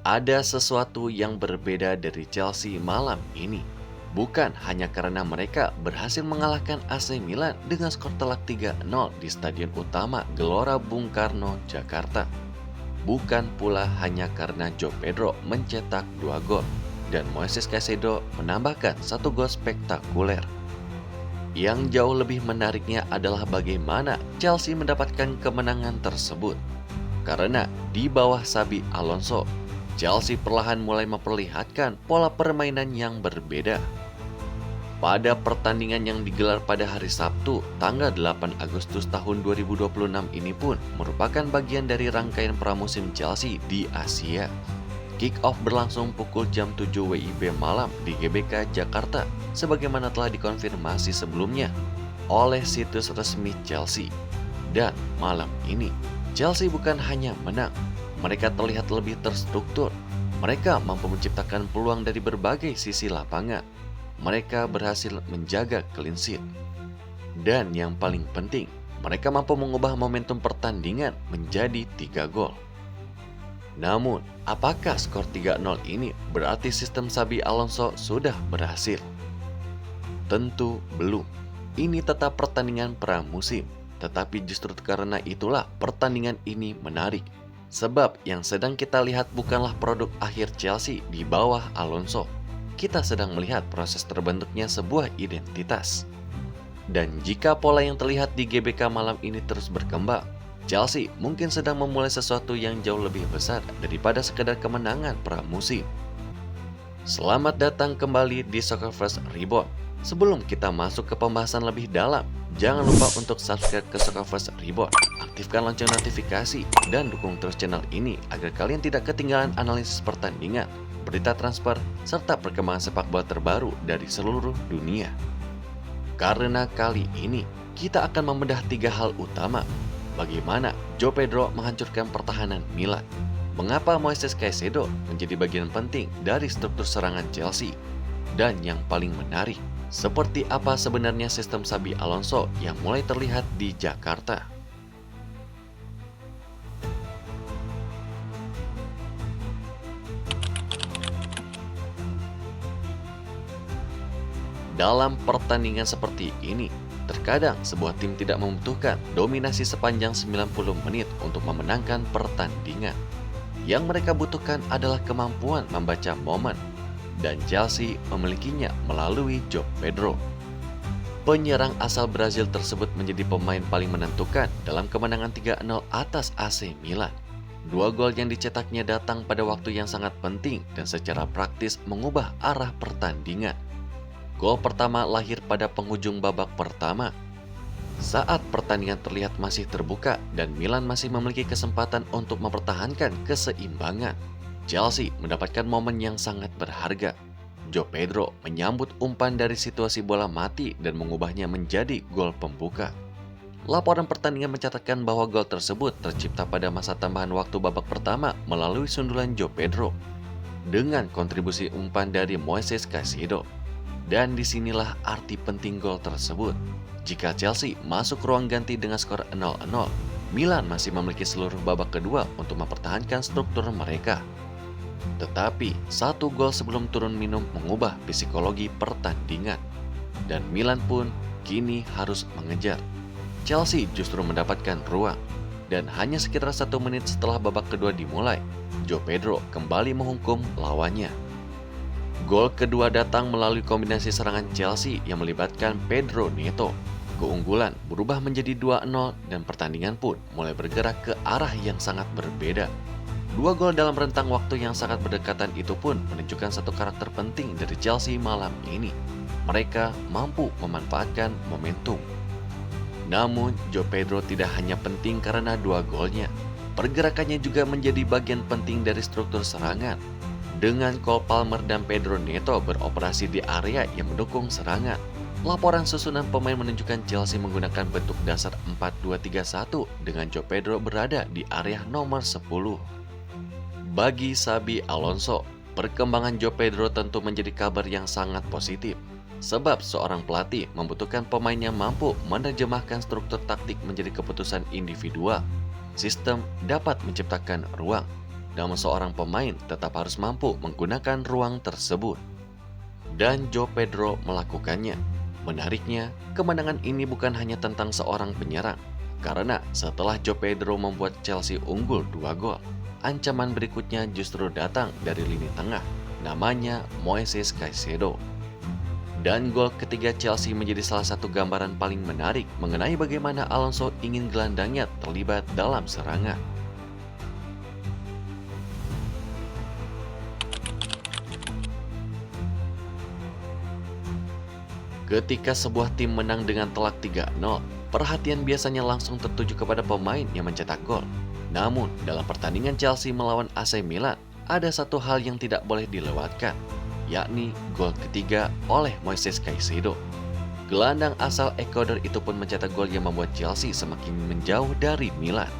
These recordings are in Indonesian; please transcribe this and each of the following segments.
Ada sesuatu yang berbeda dari Chelsea malam ini. Bukan hanya karena mereka berhasil mengalahkan AC Milan dengan skor telak 3-0 di Stadion Utama Gelora Bung Karno, Jakarta. Bukan pula hanya karena João Pedro mencetak 2 gol dan Moises Caicedo menambahkan 1 gol spektakuler. Yang jauh lebih menariknya adalah bagaimana Chelsea mendapatkan kemenangan tersebut. Karena di bawah Xabi Alonso, Chelsea perlahan mulai memperlihatkan pola permainan yang berbeda. Pada pertandingan yang digelar pada hari Sabtu, tanggal 8 Agustus tahun 2026 ini pun merupakan bagian dari rangkaian pramusim Chelsea di Asia. Kick-off berlangsung pukul jam 7 WIB malam di GBK Jakarta, sebagaimana telah dikonfirmasi sebelumnya oleh situs resmi Chelsea. Dan malam ini, Chelsea bukan hanya menang, mereka terlihat lebih terstruktur. Mereka mampu menciptakan peluang dari berbagai sisi lapangan. Mereka berhasil menjaga clean sheet. Dan yang paling penting, mereka mampu mengubah momentum pertandingan menjadi 3 gol. Namun, apakah skor 3-0 ini berarti sistem Xabi Alonso sudah berhasil? Tentu belum. Ini tetap pertandingan pramusim. Tetapi justru karena itulah pertandingan ini menarik. Sebab yang sedang kita lihat bukanlah produk akhir Chelsea di bawah Alonso. Kita sedang melihat proses terbentuknya sebuah identitas. Dan jika pola yang terlihat di GBK malam ini terus berkembang, Chelsea mungkin sedang memulai sesuatu yang jauh lebih besar daripada sekedar kemenangan pramusim. Selamat datang kembali di Soccerverse Reborn. Sebelum kita masuk ke pembahasan lebih dalam, jangan lupa untuk subscribe ke Soccerverse Reborn, aktifkan lonceng notifikasi, dan dukung terus channel ini agar kalian tidak ketinggalan analisis pertandingan, berita transfer, serta perkembangan sepak bola terbaru dari seluruh dunia. Karena kali ini, kita akan membedah 3 hal utama. Bagaimana João Pedro menghancurkan pertahanan Milan, mengapa Moises Caicedo menjadi bagian penting dari struktur serangan Chelsea, dan yang paling menarik, seperti apa sebenarnya sistem Xabi Alonso yang mulai terlihat di Jakarta. Dalam pertandingan seperti ini, terkadang sebuah tim tidak membutuhkan dominasi sepanjang 90 menit untuk memenangkan pertandingan. Yang mereka butuhkan adalah kemampuan membaca momen, dan Chelsea memilikinya melalui João Pedro. Penyerang asal Brazil tersebut menjadi pemain paling menentukan dalam kemenangan 3-0 atas AC Milan. 2 gol yang dicetaknya datang pada waktu yang sangat penting dan secara praktis mengubah arah pertandingan. Gol pertama lahir pada penghujung babak pertama. Saat pertandingan terlihat masih terbuka dan Milan masih memiliki kesempatan untuk mempertahankan keseimbangan, Chelsea mendapatkan momen yang sangat berharga. João Pedro menyambut umpan dari situasi bola mati dan mengubahnya menjadi gol pembuka. Laporan pertandingan mencatatkan bahwa gol tersebut tercipta pada masa tambahan waktu babak pertama melalui sundulan João Pedro dengan kontribusi umpan dari Moises Caicedo. Dan disinilah arti penting gol tersebut. Jika Chelsea masuk ruang ganti dengan skor 0-0, Milan masih memiliki seluruh babak kedua untuk mempertahankan struktur mereka. Tetapi 1 gol sebelum turun minum mengubah psikologi pertandingan. Dan Milan pun kini harus mengejar. Chelsea justru mendapatkan ruang. Dan hanya sekitar 1 menit setelah babak kedua dimulai, João Pedro kembali menghukum lawannya. Gol kedua datang melalui kombinasi serangan Chelsea yang melibatkan Pedro Neto. Keunggulan berubah menjadi 2-0 dan pertandingan pun mulai bergerak ke arah yang sangat berbeda. 2 gol dalam rentang waktu yang sangat berdekatan itu pun menunjukkan satu karakter penting dari Chelsea malam ini. Mereka mampu memanfaatkan momentum. Namun, João Pedro tidak hanya penting karena 2 golnya. Pergerakannya juga menjadi bagian penting dari struktur serangan. Dengan Cole Palmer dan Pedro Neto beroperasi di area yang mendukung serangan, laporan susunan pemain menunjukkan Chelsea menggunakan bentuk dasar 4-2-3-1 dengan João Pedro berada di area nomor 10. Bagi Xabi Alonso, perkembangan João Pedro tentu menjadi kabar yang sangat positif. Sebab seorang pelatih membutuhkan pemain yang mampu menerjemahkan struktur taktik menjadi keputusan individual. Sistem dapat menciptakan ruang. namun seorang pemain tetap harus mampu menggunakan ruang tersebut. Dan João Pedro melakukannya. Menariknya, kemenangan ini bukan hanya tentang seorang penyerang, karena setelah João Pedro membuat Chelsea unggul 2 gol, ancaman berikutnya justru datang dari lini tengah, namanya Moises Caicedo. Dan gol ketiga Chelsea menjadi salah satu gambaran paling menarik mengenai bagaimana Alonso ingin gelandangnya terlibat dalam serangan. Ketika sebuah tim menang dengan telak 3-0, perhatian biasanya langsung tertuju kepada pemain yang mencetak gol. Namun, dalam pertandingan Chelsea melawan AC Milan, ada satu hal yang tidak boleh dilewatkan, yakni gol ketiga oleh Moises Caicedo. Gelandang asal Ekuador itu pun mencetak gol yang membuat Chelsea semakin menjauh dari Milan.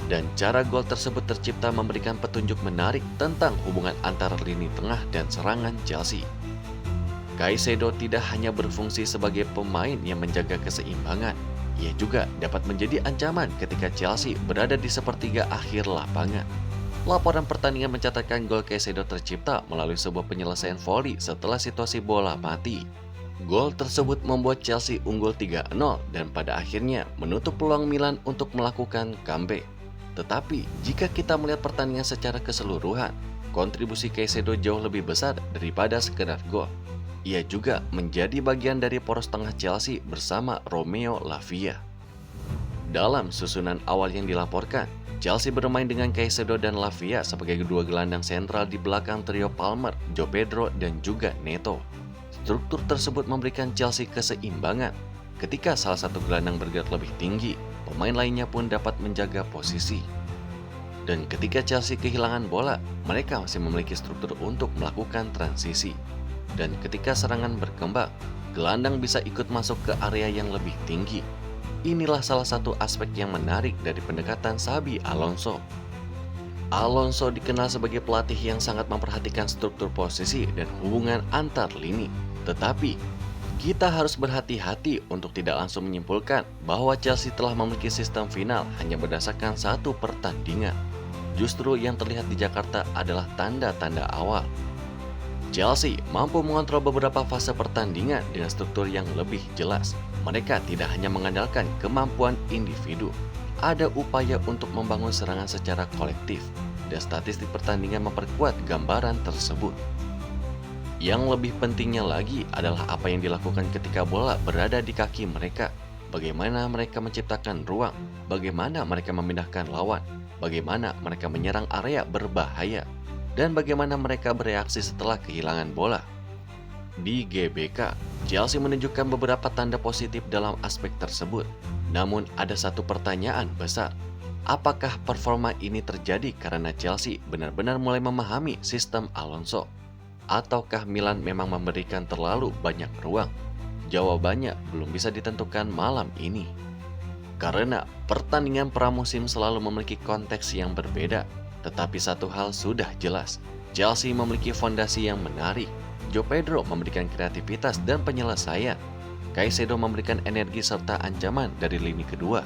Dan cara gol tersebut tercipta memberikan petunjuk menarik tentang hubungan antara lini tengah dan serangan Chelsea. Caicedo tidak hanya berfungsi sebagai pemain yang menjaga keseimbangan, ia juga dapat menjadi ancaman ketika Chelsea berada di sepertiga akhir lapangan. Laporan pertandingan mencatatkan gol Caicedo tercipta melalui sebuah penyelesaian voli setelah situasi bola mati. Gol tersebut membuat Chelsea unggul 3-0 dan pada akhirnya menutup peluang Milan untuk melakukan comeback. Tetapi jika kita melihat pertandingan secara keseluruhan, kontribusi Caicedo jauh lebih besar daripada sekedar gol. Ia juga menjadi bagian dari poros tengah Chelsea bersama Romeo Lavia. Dalam susunan awal yang dilaporkan, Chelsea bermain dengan Caicedo dan Lavia sebagai kedua gelandang sentral di belakang trio Palmer, João Pedro, dan juga Neto. Struktur tersebut memberikan Chelsea keseimbangan. Ketika salah satu gelandang bergerak lebih tinggi, pemain lainnya pun dapat menjaga posisi. Dan ketika Chelsea kehilangan bola, mereka masih memiliki struktur untuk melakukan transisi. Dan ketika serangan berkembang, gelandang bisa ikut masuk ke area yang lebih tinggi. Inilah salah satu aspek yang menarik dari pendekatan Xabi Alonso. Alonso dikenal sebagai pelatih yang sangat memperhatikan struktur posisi dan hubungan antar lini. Tetapi, kita harus berhati-hati untuk tidak langsung menyimpulkan bahwa Chelsea telah memiliki sistem final hanya berdasarkan satu pertandingan. Justru yang terlihat di Jakarta adalah tanda-tanda awal. Chelsea mampu mengontrol beberapa fase pertandingan dengan struktur yang lebih jelas. Mereka tidak hanya mengandalkan kemampuan individu. Ada upaya untuk membangun serangan secara kolektif, dan statistik pertandingan memperkuat gambaran tersebut. Yang lebih pentingnya lagi adalah apa yang dilakukan ketika bola berada di kaki mereka. Bagaimana mereka menciptakan ruang, bagaimana mereka memindahkan lawan, bagaimana mereka menyerang area berbahaya, dan bagaimana mereka bereaksi setelah kehilangan bola. Di GBK, Chelsea menunjukkan beberapa tanda positif dalam aspek tersebut. Namun ada satu pertanyaan besar. Apakah performa ini terjadi karena Chelsea benar-benar mulai memahami sistem Alonso? Ataukah Milan memang memberikan terlalu banyak ruang? Jawabannya belum bisa ditentukan malam ini. Karena pertandingan pramusim selalu memiliki konteks yang berbeda. Tetapi satu hal sudah jelas, Chelsea memiliki fondasi yang menarik. João Pedro memberikan kreativitas dan penyelesaian. Caicedo memberikan energi serta ancaman dari lini kedua.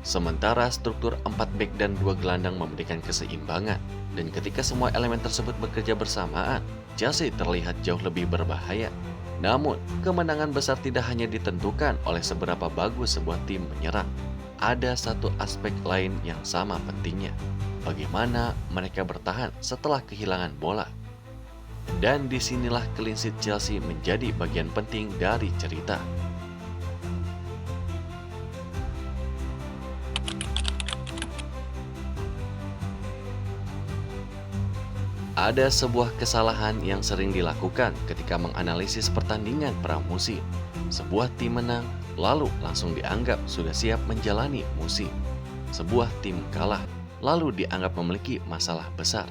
Sementara struktur 4 bek dan 2 gelandang memberikan keseimbangan. Dan ketika semua elemen tersebut bekerja bersamaan, Chelsea terlihat jauh lebih berbahaya. Namun, kemenangan besar tidak hanya ditentukan oleh seberapa bagus sebuah tim menyerang. Ada satu aspek lain yang sama pentingnya. Bagaimana mereka bertahan setelah kehilangan bola. Dan disinilah clean sheet Chelsea menjadi bagian penting dari cerita. Ada sebuah kesalahan yang sering dilakukan ketika menganalisis pertandingan pramusim. Sebuah tim menang, lalu langsung dianggap sudah siap menjalani musim. Sebuah tim kalah, lalu dianggap memiliki masalah besar.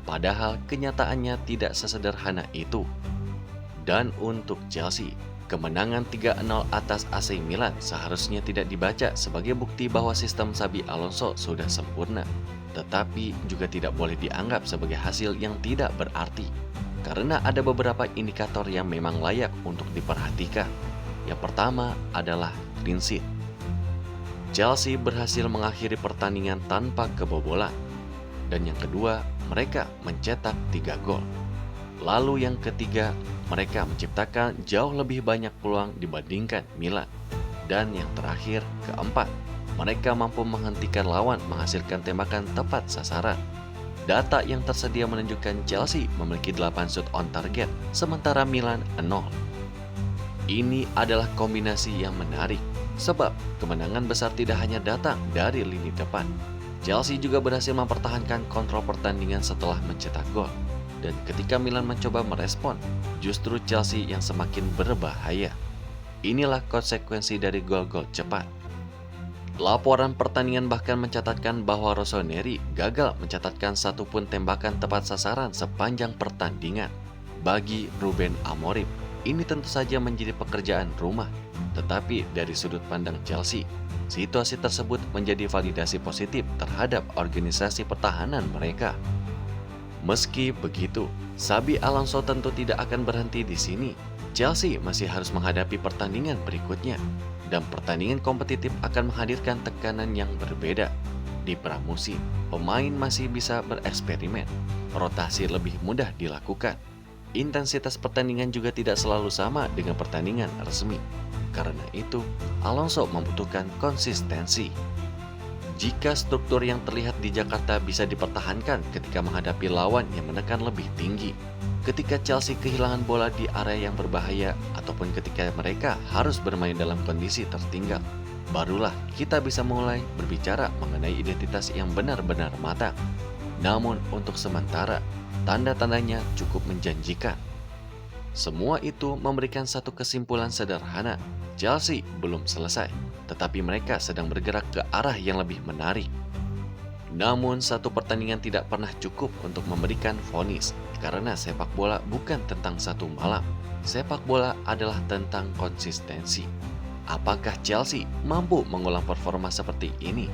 Padahal kenyataannya tidak sesederhana itu. Dan untuk Chelsea, kemenangan 3-0 atas AC Milan seharusnya tidak dibaca sebagai bukti bahwa sistem Xabi Alonso sudah sempurna. Tetapi juga tidak boleh dianggap sebagai hasil yang tidak berarti. Karena ada beberapa indikator yang memang layak untuk diperhatikan. Yang pertama adalah clean sheet. Chelsea berhasil mengakhiri pertandingan tanpa kebobolan. Dan yang kedua, mereka mencetak 3 gol. Lalu yang ketiga, mereka menciptakan jauh lebih banyak peluang dibandingkan Milan. Dan yang terakhir, keempat, mereka mampu menghentikan lawan menghasilkan tembakan tepat sasaran. Data yang tersedia menunjukkan Chelsea memiliki 8 shoot on target, sementara Milan 0. Ini adalah kombinasi yang menarik, sebab kemenangan besar tidak hanya datang dari lini depan. Chelsea juga berhasil mempertahankan kontrol pertandingan setelah mencetak gol. Dan ketika Milan mencoba merespon, justru Chelsea yang semakin berbahaya. Inilah konsekuensi dari gol-gol cepat. Laporan pertandingan bahkan mencatatkan bahwa Rossoneri gagal mencatatkan satupun tembakan tepat sasaran sepanjang pertandingan. Bagi Ruben Amorim, ini tentu saja menjadi pekerjaan rumah. Tetapi dari sudut pandang Chelsea, situasi tersebut menjadi validasi positif terhadap organisasi pertahanan mereka. Meski begitu, Xabi Alonso tentu tidak akan berhenti di sini. Chelsea masih harus menghadapi pertandingan berikutnya, dan pertandingan kompetitif akan menghadirkan tekanan yang berbeda. Di pramusim, pemain masih bisa bereksperimen, rotasi lebih mudah dilakukan. Intensitas pertandingan juga tidak selalu sama dengan pertandingan resmi. Karena itu, Alonso membutuhkan konsistensi. Jika struktur yang terlihat di Jakarta bisa dipertahankan ketika menghadapi lawan yang menekan lebih tinggi, ketika Chelsea kehilangan bola di area yang berbahaya, ataupun ketika mereka harus bermain dalam kondisi tertinggal, barulah kita bisa mulai berbicara mengenai identitas yang benar-benar matang. Namun untuk sementara, tanda-tandanya cukup menjanjikan. Semua itu memberikan satu kesimpulan sederhana. Chelsea belum selesai, tetapi mereka sedang bergerak ke arah yang lebih menarik. Namun satu pertandingan tidak pernah cukup untuk memberikan vonis, karena sepak bola bukan tentang satu malam. Sepak bola adalah tentang konsistensi. Apakah Chelsea mampu mengulang performa seperti ini?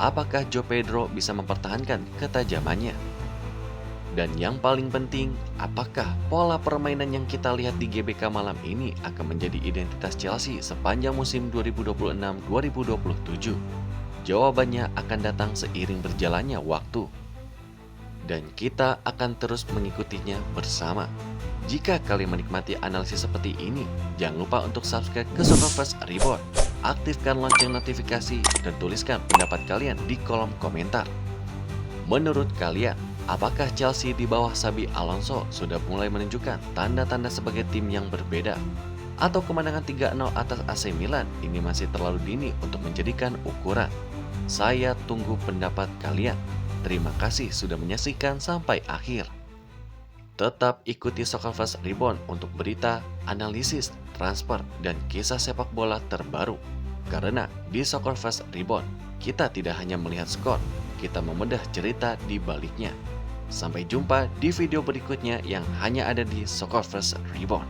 Apakah João Pedro bisa mempertahankan ketajamannya? Dan yang paling penting, apakah pola permainan yang kita lihat di GBK malam ini akan menjadi identitas Chelsea sepanjang musim 2026-2027? Jawabannya akan datang seiring berjalannya waktu. Dan kita akan terus mengikutinya bersama. Jika kalian menikmati analisis seperti ini, jangan lupa untuk subscribe ke Soccerverse Reborn, aktifkan lonceng notifikasi, dan tuliskan pendapat kalian di kolom komentar. Menurut kalian, apakah Chelsea di bawah Xabi Alonso sudah mulai menunjukkan tanda-tanda sebagai tim yang berbeda? Atau kemenangan 3-0 atas AC Milan ini masih terlalu dini untuk menjadikan ukuran? Saya tunggu pendapat kalian. Terima kasih sudah menyaksikan sampai akhir. Tetap ikuti Soccerverse Reborn untuk berita, analisis, transfer, dan kisah sepak bola terbaru. Karena di Soccerverse Reborn, kita tidak hanya melihat skor, kita membedah cerita di baliknya. Sampai jumpa di video berikutnya yang hanya ada di Soccerverse Reborn.